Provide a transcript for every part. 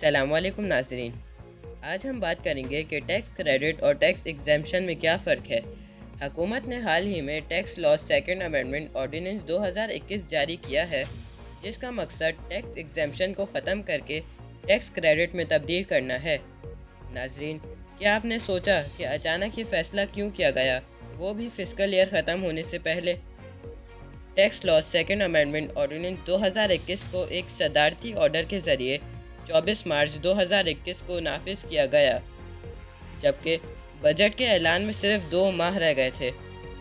السلام علیکم ناظرین، آج ہم بات کریں گے کہ ٹیکس کریڈٹ اور ٹیکس ایگزیمپشن میں کیا فرق ہے۔ حکومت نے حال ہی میں tax laws second amendment ordinance 2021 جاری کیا ہے، جس کا مقصد ٹیکس ایگزیمپشن کو ختم کر کے ٹیکس کریڈٹ میں تبدیل کرنا ہے۔ ناظرین، کیا آپ نے سوچا کہ اچانک یہ فیصلہ کیوں کیا گیا، وہ بھی فسکل ایئر ختم ہونے سے پہلے؟ Tax laws second amendment ordinance 2021 کو ایک صدارتی آرڈر کے ذریعے 24 مارچ 2021 کو نافذ کیا گیا، جبکہ بجٹ کے اعلان میں صرف 2 ماہ رہ گئے تھے۔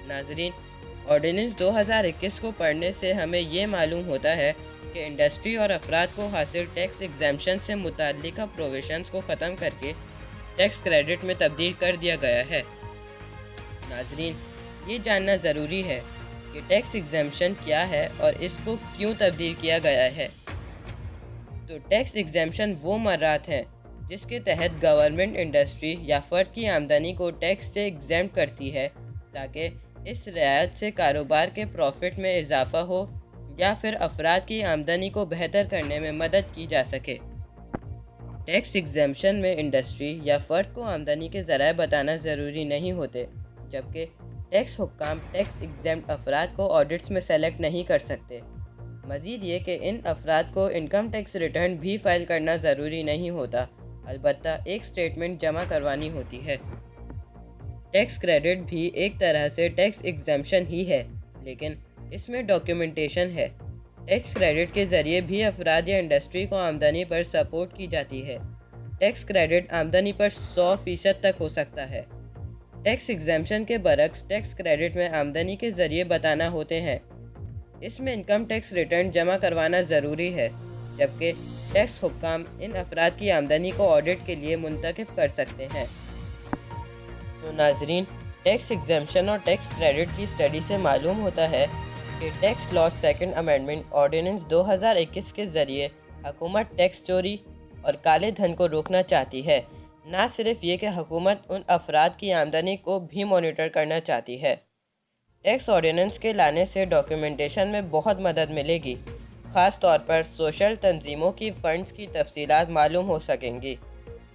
ناظرین، آرڈیننس 2021 کو پڑھنے سے ہمیں یہ معلوم ہوتا ہے کہ انڈسٹری اور افراد کو حاصل ٹیکس ایگزیمپشن سے متعلقہ پروویژنز کو ختم کر کے ٹیکس کریڈٹ میں تبدیل کر دیا گیا ہے۔ ناظرین، یہ جاننا ضروری ہے کہ ٹیکس ایگزیمپشن کیا ہے اور اس کو کیوں تبدیل کیا گیا ہے۔ تو ٹیکس ایگزیمپشن وہ مرات ہیں جس کے تحت گورنمنٹ انڈسٹری یا فرد کی آمدنی کو ٹیکس سے ایگزیمپٹ کرتی ہے، تاکہ اس رعایت سے کاروبار کے پروفٹ میں اضافہ ہو یا پھر افراد کی آمدنی کو بہتر کرنے میں مدد کی جا سکے۔ ٹیکس ایگزیمپشن میں انڈسٹری یا فرد کو آمدنی کے ذرائع بتانا ضروری نہیں ہوتے، جبکہ ٹیکس حکام ٹیکس ایگزیمپٹ افراد کو آڈٹس میں سلیکٹ نہیں کر سکتے۔ مزید یہ کہ ان افراد کو انکم ٹیکس ریٹرن بھی فائل کرنا ضروری نہیں ہوتا، البتہ ایک سٹیٹمنٹ جمع کروانی ہوتی ہے۔ ٹیکس کریڈٹ بھی ایک طرح سے ٹیکس ایگزیمپشن ہی ہے، لیکن اس میں ڈاکیومنٹیشن ہے۔ ٹیکس کریڈٹ کے ذریعے بھی افراد یا انڈسٹری کو آمدنی پر سپورٹ کی جاتی ہے۔ ٹیکس کریڈٹ آمدنی پر 100% تک ہو سکتا ہے۔ ٹیکس ایگزیمپشن کے برعکس ٹیکس کریڈٹ میں آمدنی کے ذریعے بتانا ہوتے ہیں۔ اس میں انکم ٹیکس ریٹرن جمع کروانا ضروری ہے، جبکہ ٹیکس حکام ان افراد کی آمدنی کو آڈٹ کے لیے منتخب کر سکتے ہیں۔ تو ناظرین، ٹیکس ایگزیمپشن اور ٹیکس کریڈٹ کی اسٹڈی سے معلوم ہوتا ہے کہ tax laws second amendment ordinance 2021 کے ذریعے حکومت ٹیکس چوری اور کالے دھن کو روکنا چاہتی ہے۔ نہ صرف یہ کہ حکومت ان افراد کی آمدنی کو بھی مانیٹر کرنا چاہتی ہے۔ ٹیکس آرڈیننس کے لانے سے ڈاکیومنٹیشن میں بہت مدد ملے گی، خاص طور پر سوشل تنظیموں کی فنڈز کی تفصیلات معلوم ہو سکیں گی۔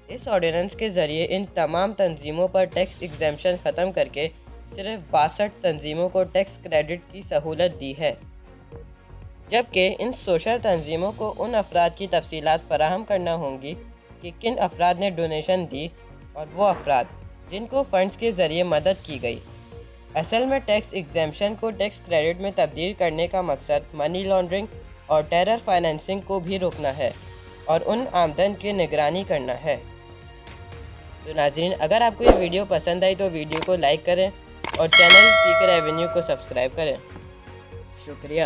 اس آرڈیننس کے ذریعے ان تمام تنظیموں پر ٹیکس ایگزیمپشن ختم کر کے صرف 62 تنظیموں کو ٹیکس کریڈٹ کی سہولت دی ہے، جبکہ ان سوشل تنظیموں کو ان افراد کی تفصیلات فراہم کرنا ہوں گی کہ کن افراد نے ڈونیشن دی اور وہ افراد جن کو فنڈز کے ذریعے مدد کی گئی۔ اصل میں ٹیکس ایگزیمپشن کو ٹیکس کریڈٹ میں تبدیل کرنے کا مقصد منی لانڈرنگ اور ٹیرر فائنینسنگ کو بھی روکنا ہے اور ان آمدن کی نگرانی کرنا ہے۔ تو ناظرین، اگر آپ کو یہ ویڈیو پسند آئی تو ویڈیو کو لائک کریں اور چینل اسپیکر ایونیو کو سبسکرائب کریں۔ شکریہ۔